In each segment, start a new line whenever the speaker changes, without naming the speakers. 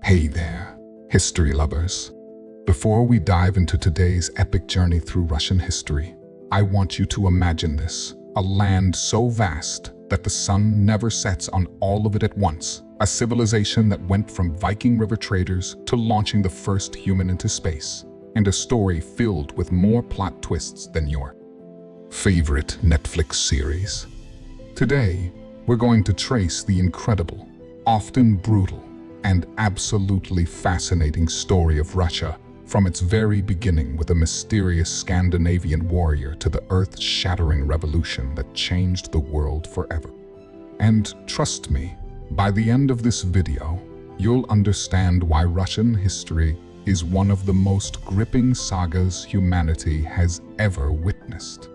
Hey there, history lovers. Before we dive into today's epic journey through Russian history, I want you to imagine this: a land so vast that the sun never sets on all of it at once. A civilization that went from Viking river traders to launching the first human into space. And a story filled with more plot twists than your favorite Netflix series. Today, we're going to trace the incredible, often brutal, and absolutely fascinating story of Russia from its very beginning with a mysterious Scandinavian warrior to the earth-shattering revolution that changed the world forever. And trust me, by the end of this video, you'll understand why Russian history is one of the most gripping sagas humanity has ever witnessed.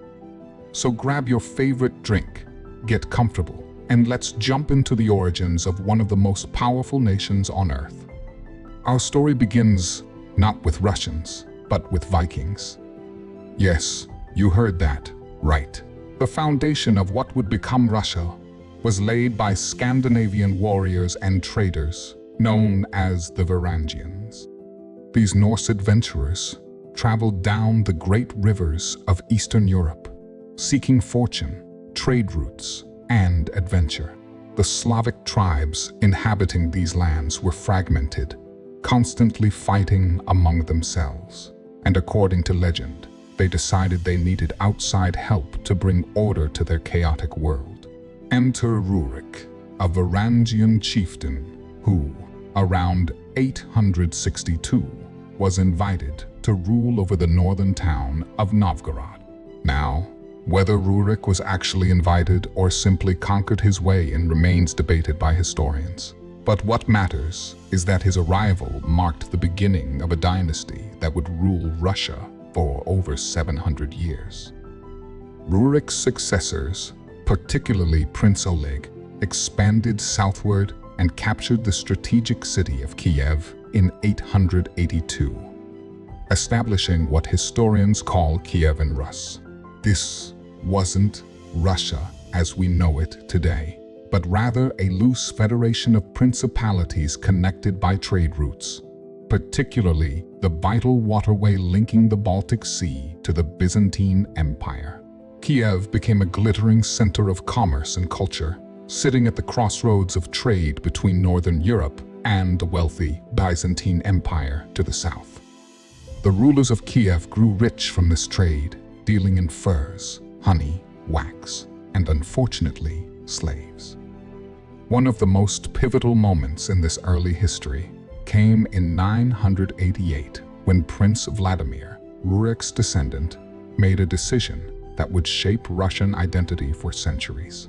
So grab your favorite drink, get comfortable, and let's jump into the origins of one of the most powerful nations on Earth. Our story begins not with Russians, but with Vikings. Yes, you heard that right. The foundation of what would become Russia was laid by Scandinavian warriors and traders known as the Varangians. These Norse adventurers traveled down the great rivers of Eastern Europe, seeking fortune, trade routes, and adventure. The Slavic tribes inhabiting these lands were fragmented, constantly fighting among themselves. And according to legend, they decided they needed outside help to bring order to their chaotic world. Enter Rurik, a Varangian chieftain who, around 862, was invited to rule over the northern town of Novgorod. Now, whether Rurik was actually invited or simply conquered his way in remains debated by historians. But what matters is that his arrival marked the beginning of a dynasty that would rule Russia for over 700 years. Rurik's successors, particularly Prince Oleg, expanded southward and captured the strategic city of Kiev in 882, establishing what historians call Kievan Rus. This wasn't Russia as we know it today, but rather a loose federation of principalities connected by trade routes, particularly the vital waterway linking the Baltic Sea to the Byzantine Empire. Kiev became a glittering center of commerce and culture, sitting at the crossroads of trade between Northern Europe and the wealthy Byzantine Empire to the south. The rulers of Kiev grew rich from this trade, dealing in furs, honey, wax, and unfortunately, slaves. One of the most pivotal moments in this early history came in 988 when Prince Vladimir, Rurik's descendant, made a decision that would shape Russian identity for centuries.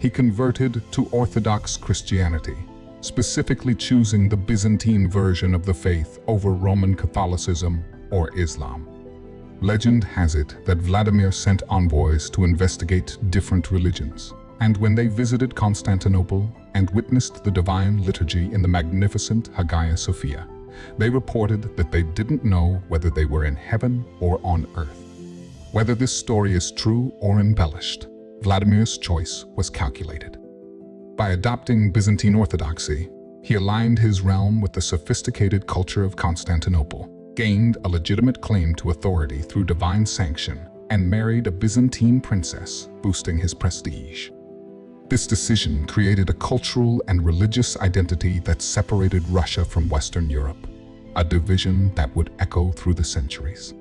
He converted to Orthodox Christianity, specifically choosing the Byzantine version of the faith over Roman Catholicism or Islam. Legend has it that Vladimir sent envoys to investigate different religions, and when they visited Constantinople and witnessed the divine liturgy in the magnificent Hagia Sophia, they reported that they didn't know whether they were in heaven or on earth. Whether this story is true or embellished, Vladimir's choice was calculated. By adopting Byzantine orthodoxy, he aligned his realm with the sophisticated culture of Constantinople, gained a legitimate claim to authority through divine sanction, and married a Byzantine princess, boosting his prestige. This decision created a cultural and religious identity that separated Russia from Western Europe, a division that would echo through the centuries.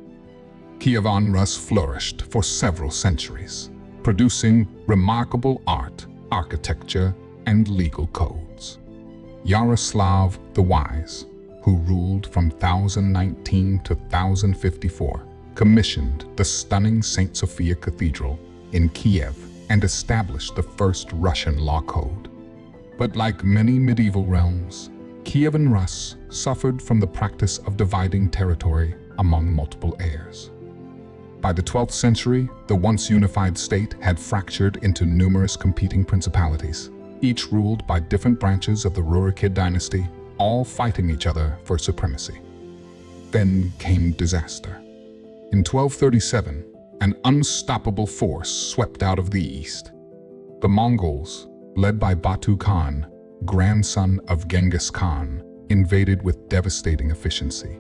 Kievan Rus flourished for several centuries, producing remarkable art, architecture, and legal codes. Yaroslav the Wise, who ruled from 1019 to 1054, commissioned the stunning St. Sophia Cathedral in Kiev and established the first Russian law code. But like many medieval realms, Kievan Rus suffered from the practice of dividing territory among multiple heirs. By the 12th century, the once unified state had fractured into numerous competing principalities, each ruled by different branches of the Rurikid dynasty, all fighting each other for supremacy. Then came disaster. In 1237, an unstoppable force swept out of the east. The Mongols, led by Batu Khan, grandson of Genghis Khan, invaded with devastating efficiency.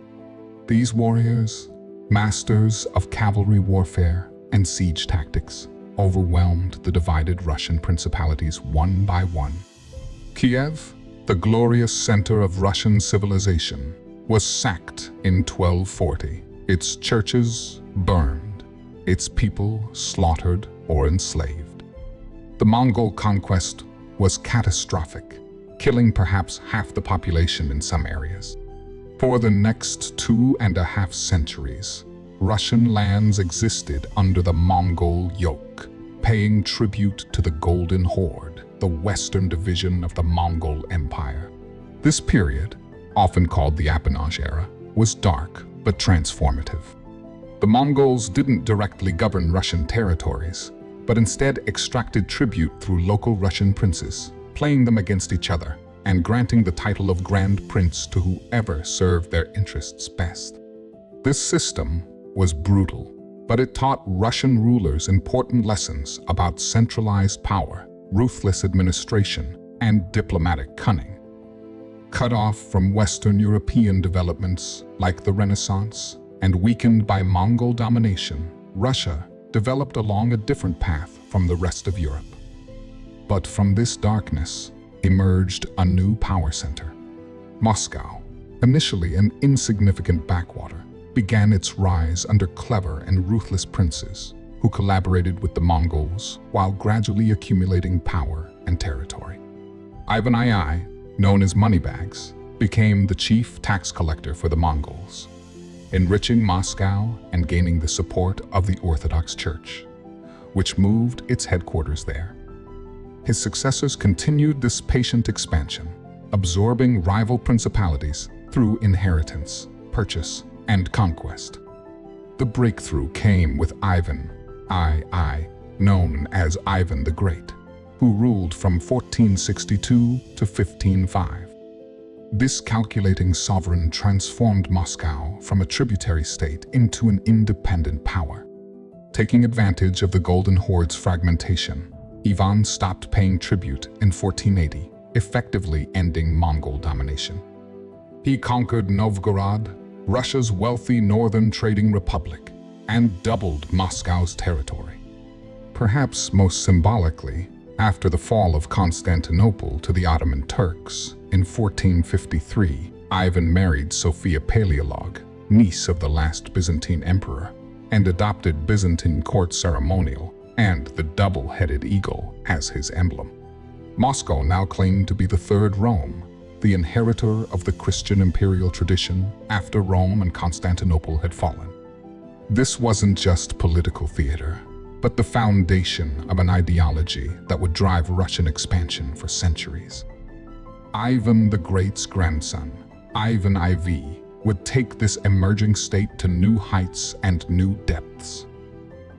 These warriors, masters of cavalry warfare and siege tactics, overwhelmed the divided Russian principalities one by one. Kiev, the glorious center of Russian civilization, was sacked in 1240, its churches burned, its people slaughtered or enslaved. The Mongol conquest was catastrophic, killing perhaps half the population in some areas. For the next 2.5 centuries, Russian lands existed under the Mongol yoke, paying tribute to the Golden Horde, the western division of the Mongol Empire. This period, often called the Appanage era, was dark but transformative. The Mongols didn't directly govern Russian territories, but instead extracted tribute through local Russian princes, playing them against each other and granting the title of Grand Prince to whoever served their interests best. This system was brutal, but it taught Russian rulers important lessons about centralized power, ruthless administration, and diplomatic cunning. Cut off from Western European developments like the Renaissance and weakened by Mongol domination, Russia developed along a different path from the rest of Europe. But from this darkness emerged a new power center. Moscow, initially an insignificant backwater, began its rise under clever and ruthless princes who collaborated with the Mongols while gradually accumulating power and territory. Ivan II, known as Moneybags, became the chief tax collector for the Mongols, enriching Moscow and gaining the support of the Orthodox Church, which moved its headquarters there. His successors continued this patient expansion, absorbing rival principalities through inheritance, purchase, and conquest. The breakthrough came with Ivan II, known as Ivan the Great, who ruled from 1462 to 1505. This calculating sovereign transformed Moscow from a tributary state into an independent power. Taking advantage of the Golden Horde's fragmentation, Ivan stopped paying tribute in 1480, effectively ending Mongol domination. He conquered Novgorod, Russia's wealthy northern trading republic, and doubled Moscow's territory. Perhaps most symbolically, after the fall of Constantinople to the Ottoman Turks in 1453, Ivan married Sophia Paleolog, niece of the last Byzantine emperor, and adopted Byzantine court ceremonial and the double-headed eagle as his emblem. Moscow now claimed to be the third Rome, the inheritor of the Christian imperial tradition after Rome and Constantinople had fallen. This wasn't just political theater, but the foundation of an ideology that would drive Russian expansion for centuries. Ivan the Great's grandson, Ivan IV, would take this emerging state to new heights and new depths.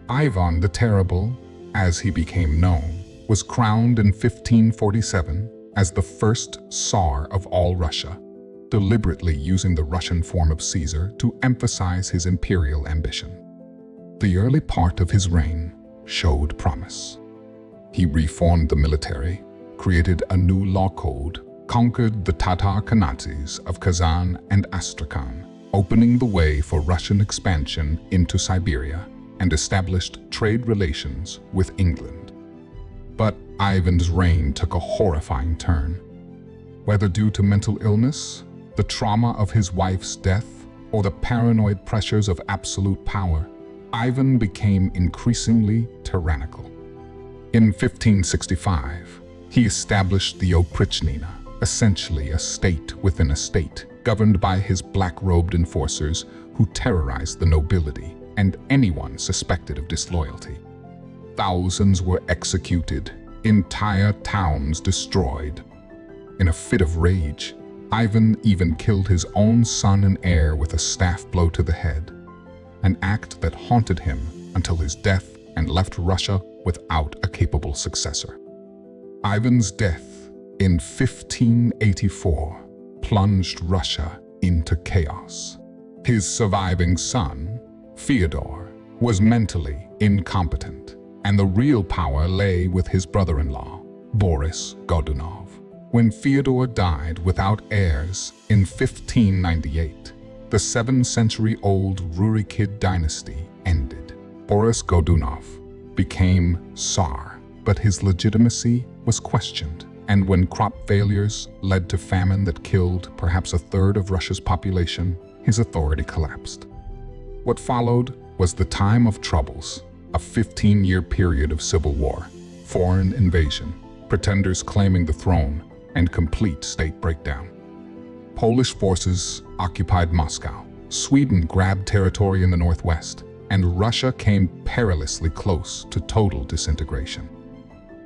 Ivan the Terrible, as he became known, was crowned in 1547 as the first Tsar of all Russia, deliberately using the Russian form of Caesar to emphasize his imperial ambition. The early part of his reign showed promise. He reformed the military, created a new law code, conquered the Tatar Khanats of Kazan and Astrakhan, opening the way for Russian expansion into Siberia, and established trade relations with England. But Ivan's reign took a horrifying turn. Whether due to mental illness, the trauma of his wife's death, or the paranoid pressures of absolute power, Ivan became increasingly tyrannical. In 1565, he established the Oprichnina, essentially a state within a state, governed by his black-robed enforcers who terrorized the nobility and anyone suspected of disloyalty. Thousands were executed, entire towns destroyed. In a fit of rage, Ivan even killed his own son and heir with a staff blow to the head, an act that haunted him until his death and left Russia without a capable successor. Ivan's death in 1584 plunged Russia into chaos. His surviving son, Fyodor, was mentally incompetent, and the real power lay with his brother-in-law, Boris Godunov. When Fyodor died without heirs in 1598, the 7th-century-old Rurikid dynasty ended. Boris Godunov became Tsar, but his legitimacy was questioned, and when crop failures led to famine that killed perhaps a third of Russia's population, his authority collapsed. What followed was the Time of Troubles, a 15-year period of civil war, foreign invasion, pretenders claiming the throne, and complete state breakdown. Polish forces occupied Moscow, Sweden grabbed territory in the northwest, and Russia came perilously close to total disintegration.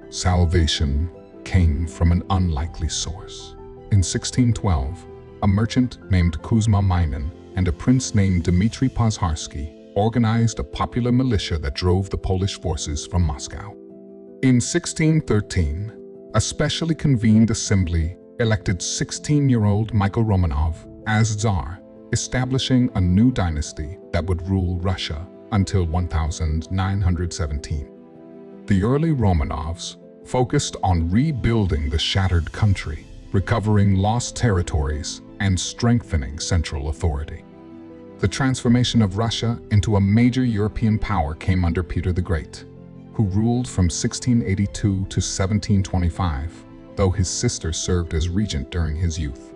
Salvation came from an unlikely source. In 1612, a merchant named Kuzma Minin and a prince named Dmitry Pozharsky organized a popular militia that drove the Polish forces from Moscow. In 1613, a specially convened assembly elected 16-year-old Michael Romanov as Tsar, establishing a new dynasty that would rule Russia until 1917. The early Romanovs focused on rebuilding the shattered country, recovering lost territories, and strengthening central authority. The transformation of Russia into a major European power came under Peter the Great, who ruled from 1682 to 1725, though his sister served as regent during his youth.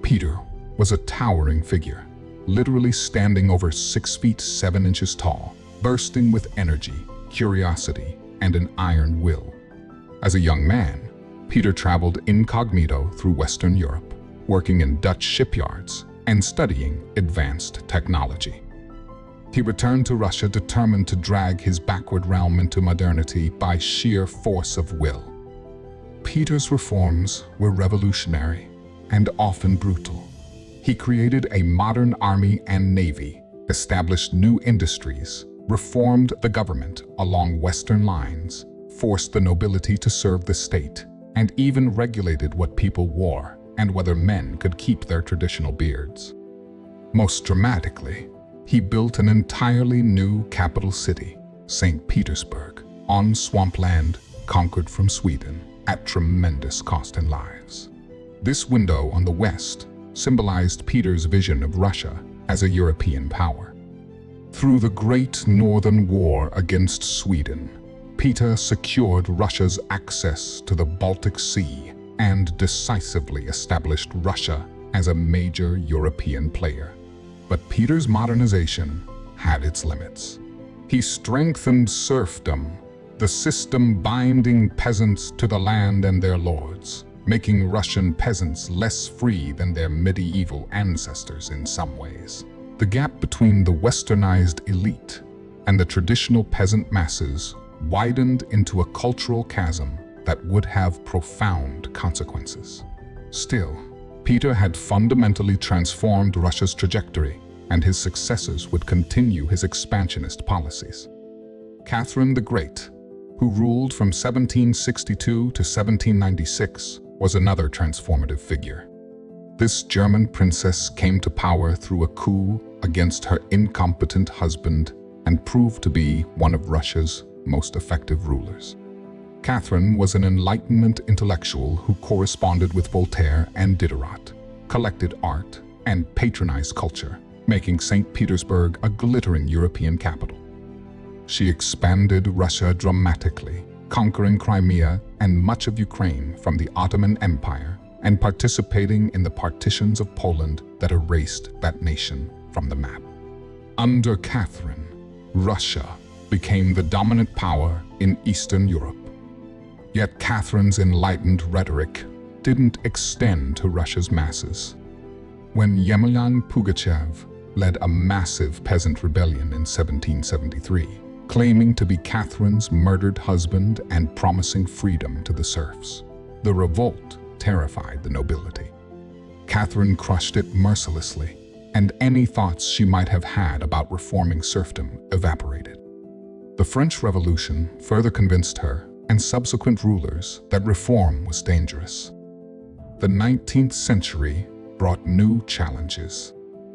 Peter was a towering figure, literally standing over 6 feet 7 inches tall, bursting with energy, curiosity, and an iron will. As a young man, Peter traveled incognito through Western Europe, working in Dutch shipyards and studying advanced technology. He returned to Russia determined to drag his backward realm into modernity by sheer force of will. Peter's reforms were revolutionary and often brutal. He created a modern army and navy, established new industries, reformed the government along Western lines, forced the nobility to serve the state, and even regulated what people wore and whether men could keep their traditional beards. Most dramatically, he built an entirely new capital city, St. Petersburg, on swampland conquered from Sweden at tremendous cost in lives. This window on the west symbolized Peter's vision of Russia as a European power. Through the Great Northern War against Sweden, Peter secured Russia's access to the Baltic Sea and decisively established Russia as a major European player. But Peter's modernization had its limits. He strengthened serfdom, the system binding peasants to the land and their lords, making Russian peasants less free than their medieval ancestors in some ways. The gap between the westernized elite and the traditional peasant masses widened into a cultural chasm that would have profound consequences. Still, Peter had fundamentally transformed Russia's trajectory, and his successors would continue his expansionist policies. Catherine the Great, who ruled from 1762 to 1796, was another transformative figure. This German princess came to power through a coup against her incompetent husband and proved to be one of Russia's most effective rulers. Catherine was an Enlightenment intellectual who corresponded with Voltaire and Diderot, collected art, and patronized culture, making St. Petersburg a glittering European capital. She expanded Russia dramatically, conquering Crimea and much of Ukraine from the Ottoman Empire and participating in the partitions of Poland that erased that nation from the map. Under Catherine, Russia became the dominant power in Eastern Europe. Yet Catherine's enlightened rhetoric didn't extend to Russia's masses. When Yemelyan Pugachev led a massive peasant rebellion in 1773, claiming to be Catherine's murdered husband and promising freedom to the serfs, the revolt terrified the nobility. Catherine crushed it mercilessly, and any thoughts she might have had about reforming serfdom evaporated. The French Revolution further convinced her and subsequent rulers that reform was dangerous. The 19th century brought new challenges.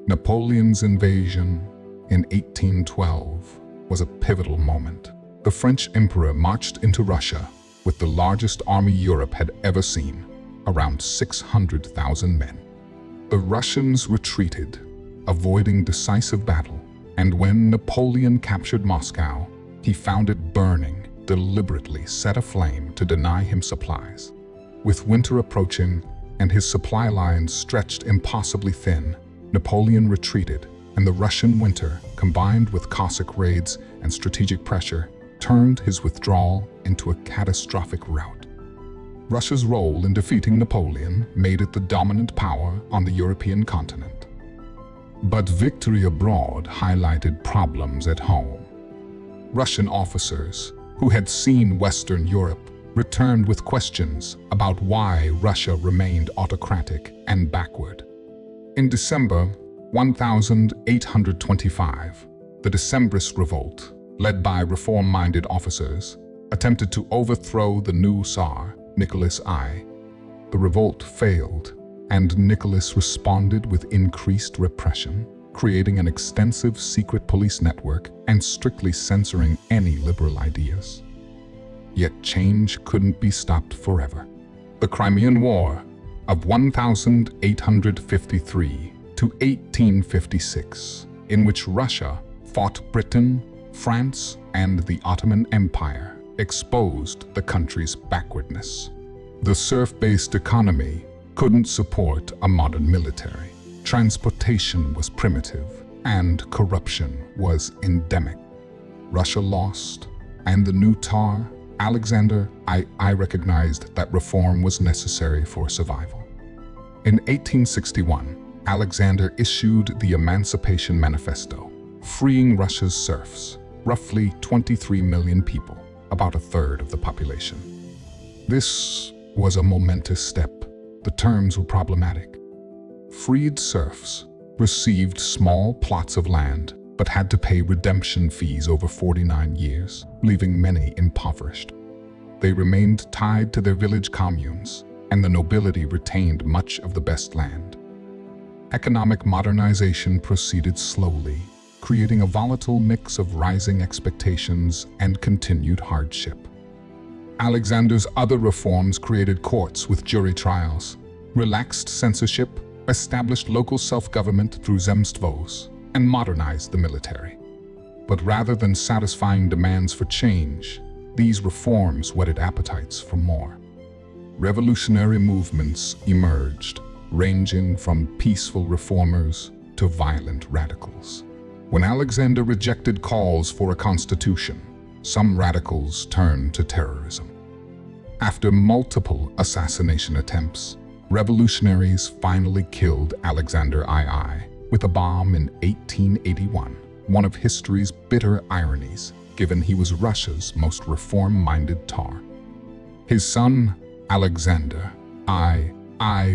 Napoleon's invasion in 1812 was a pivotal moment. The French emperor marched into Russia with the largest army Europe had ever seen, around 600,000 men. The Russians retreated, avoiding decisive battle, and when Napoleon captured Moscow, he found it burning, deliberately set aflame to deny him supplies. With winter approaching and his supply lines stretched impossibly thin, Napoleon retreated, and the Russian winter, combined with Cossack raids and strategic pressure, turned his withdrawal into a catastrophic rout. Russia's role in defeating Napoleon made it the dominant power on the European continent. But victory abroad highlighted problems at home. Russian officers, who had seen Western Europe, returned with questions about why Russia remained autocratic and backward. In December 1825, the Decembrist revolt, led by reform-minded officers, attempted to overthrow the new Tsar, Nicholas I. The revolt failed, and Nicholas responded with increased repression, creating an extensive secret police network and strictly censoring any liberal ideas. Yet change couldn't be stopped forever. The Crimean War of 1853 to 1856, in which Russia fought Britain, France, and the Ottoman Empire, exposed the country's backwardness. The serf-based economy couldn't support a modern military. Transportation was primitive, and corruption was endemic. Russia lost, and the new Tsar, Alexander I recognized that reform was necessary for survival. In 1861, Alexander issued the Emancipation Manifesto, freeing Russia's serfs, roughly 23 million people, about a third of the population. This was a momentous step. The terms were problematic. Freed serfs received small plots of land, but had to pay redemption fees over 49 years, leaving many impoverished. They remained tied to their village communes, and the nobility retained much of the best land. Economic modernization proceeded slowly, creating a volatile mix of rising expectations and continued hardship. Alexander's other reforms created courts with jury trials, relaxed censorship, established local self-government through zemstvos, and modernized the military. But rather than satisfying demands for change, these reforms whetted appetites for more. Revolutionary movements emerged, ranging from peaceful reformers to violent radicals. When Alexander rejected calls for a constitution, some radicals turned to terrorism. After multiple assassination attempts, revolutionaries finally killed Alexander II with a bomb in 1881, one of history's bitter ironies, given he was Russia's most reform-minded Tsar. His son, Alexander I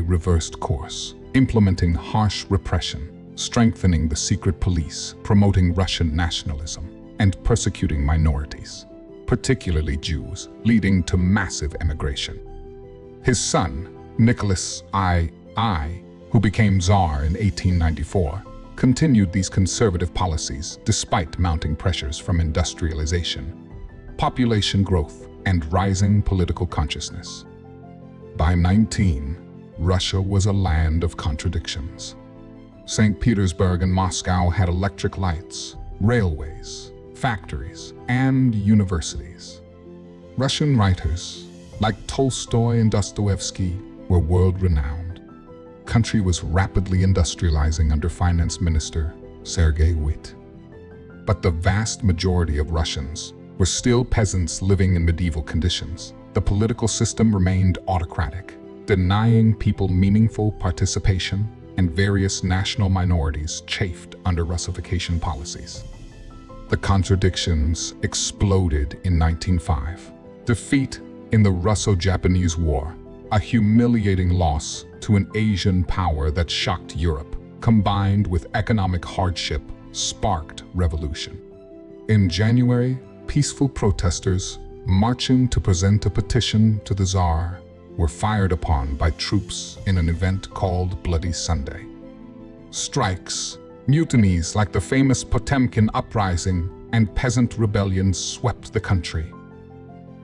reversed course, implementing harsh repression, strengthening the secret police, promoting Russian nationalism, and persecuting minorities, particularly Jews, leading to massive emigration. His son, Nicholas I, who became Tsar in 1894, continued these conservative policies despite mounting pressures from industrialization, population growth, and rising political consciousness. By 19, Russia was a land of contradictions. St. Petersburg and Moscow had electric lights, railways, factories, and universities. Russian writers, like Tolstoy and Dostoevsky, were world-renowned. Country was rapidly industrializing under Finance Minister Sergei Witte. But the vast majority of Russians were still peasants living in medieval conditions. The political system remained autocratic, denying people meaningful participation, and various national minorities chafed under Russification policies. The contradictions exploded in 1905. Defeat in the Russo-Japanese War, a humiliating loss to an Asian power that shocked Europe, combined with economic hardship, sparked revolution. In January, peaceful protesters marching to present a petition to the Tsar were fired upon by troops in an event called Bloody Sunday. Strikes, mutinies like the famous Potemkin uprising, and peasant rebellions swept the country.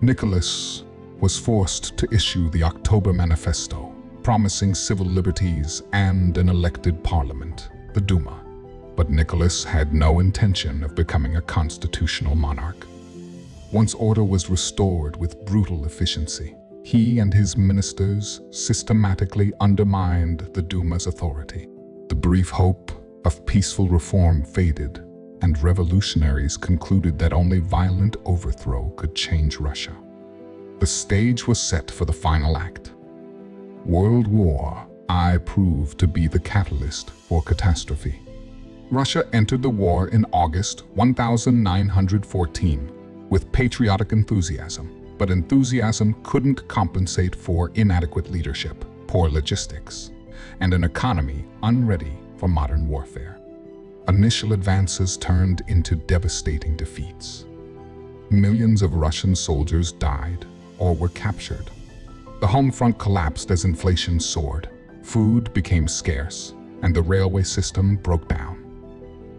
Nicholas was forced to issue the October Manifesto, promising civil liberties and an elected parliament, the Duma. But Nicholas had no intention of becoming a constitutional monarch. Once order was restored with brutal efficiency, he and his ministers systematically undermined the Duma's authority. The brief hope of peaceful reform faded, and revolutionaries concluded that only violent overthrow could change Russia. The stage was set for the final act. World War I proved to be the catalyst for catastrophe. Russia entered the war in August 1914 with patriotic enthusiasm, but enthusiasm couldn't compensate for inadequate leadership, poor logistics, and an economy unready for modern warfare. Initial advances turned into devastating defeats. Millions of Russian soldiers died or were captured. The home front collapsed as inflation soared, food became scarce, and the railway system broke down.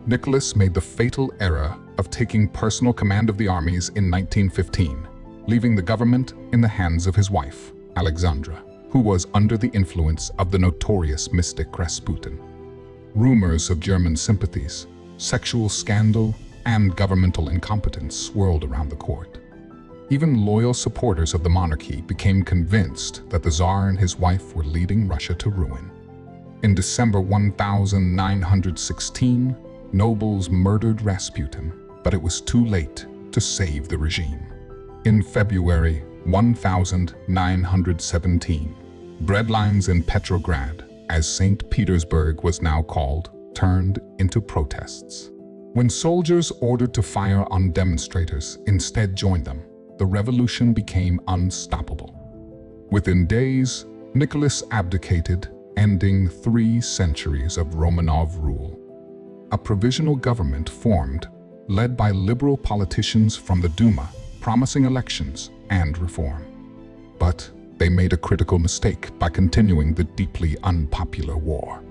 Nicholas made the fatal error of taking personal command of the armies in 1915, leaving the government in the hands of his wife, Alexandra, who was under the influence of the notorious mystic Rasputin. Rumors of German sympathies, sexual scandal, and governmental incompetence swirled around the court. Even loyal supporters of the monarchy became convinced that the Tsar and his wife were leading Russia to ruin. In December 1916, nobles murdered Rasputin, but it was too late to save the regime. In February 1917, breadlines in Petrograd, as St. Petersburg was now called, turned into protests. When soldiers ordered to fire on demonstrators instead joined them, the revolution became unstoppable. Within days, Nicholas abdicated, ending 3 centuries of Romanov rule. A provisional government formed, led by liberal politicians from the Duma, promising elections and reform. But they made a critical mistake by continuing the deeply unpopular war.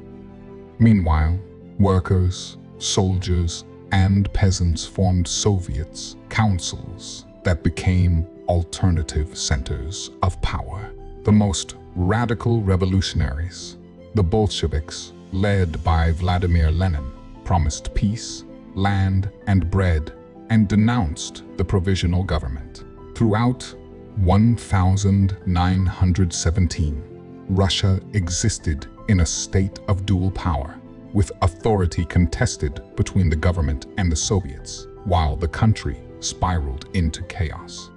Meanwhile, workers, soldiers, and peasants formed Soviets, councils that became alternative centers of power. The most radical revolutionaries, the Bolsheviks, led by Vladimir Lenin, promised peace, land, and bread, and denounced the provisional government. Throughout 1917, Russia existed in a state of dual power, with authority contested between the government and the Soviets, while the country spiraled into chaos.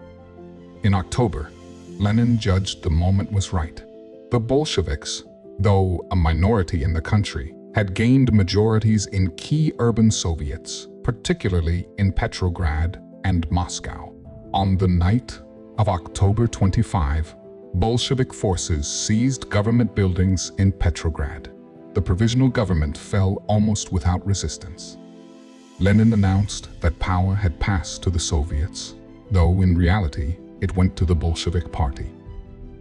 In October, Lenin judged the moment was right. The Bolsheviks, though a minority in the country, had gained majorities in key urban Soviets, particularly in Petrograd and Moscow. On the night of October 25, Bolshevik forces seized government buildings in Petrograd. The provisional government fell almost without resistance. Lenin announced that power had passed to the Soviets, though in reality it went to the Bolshevik Party.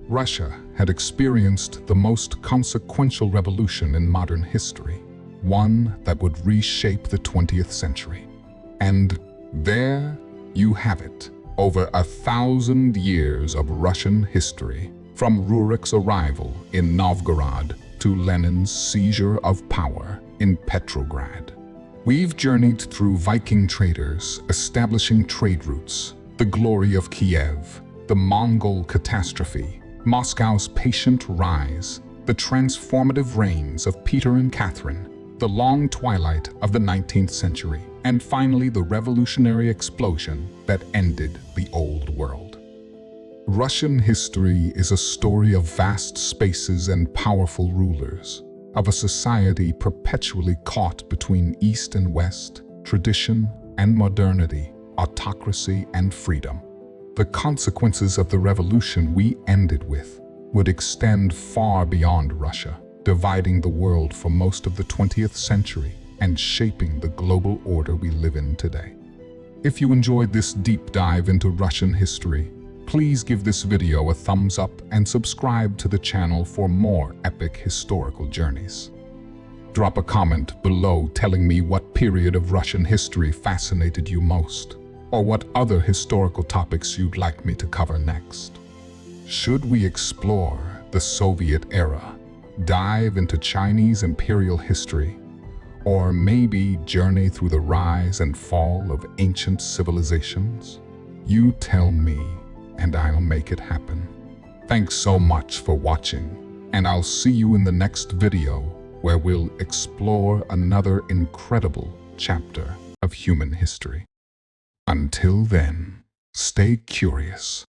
Russia had experienced the most consequential revolution in modern history, one that would reshape the 20th century. And there you have it, over 1,000 years of Russian history, from Rurik's arrival in Novgorod to Lenin's seizure of power in Petrograd. We've journeyed through Viking traders establishing trade routes, the glory of Kiev, the Mongol catastrophe, Moscow's patient rise, the transformative reigns of Peter and Catherine, the long twilight of the 19th century, and finally the revolutionary explosion that ended the old world. Russian history is a story of vast spaces and powerful rulers, of a society perpetually caught between East and West, tradition and modernity, autocracy and freedom. The consequences of the revolution we ended with would extend far beyond Russia, dividing the world for most of the 20th century and shaping the global order we live in today. If you enjoyed this deep dive into Russian history, please give this video a thumbs up and subscribe to the channel for more epic historical journeys. Drop a comment below telling me what period of Russian history fascinated you most, or what other historical topics you'd like me to cover next. Should we explore the Soviet era, dive into Chinese imperial history, or maybe journey through the rise and fall of ancient civilizations? You tell me, and I'll make it happen. Thanks so much for watching, and I'll see you in the next video where we'll explore another incredible chapter of human history. Until then, stay curious.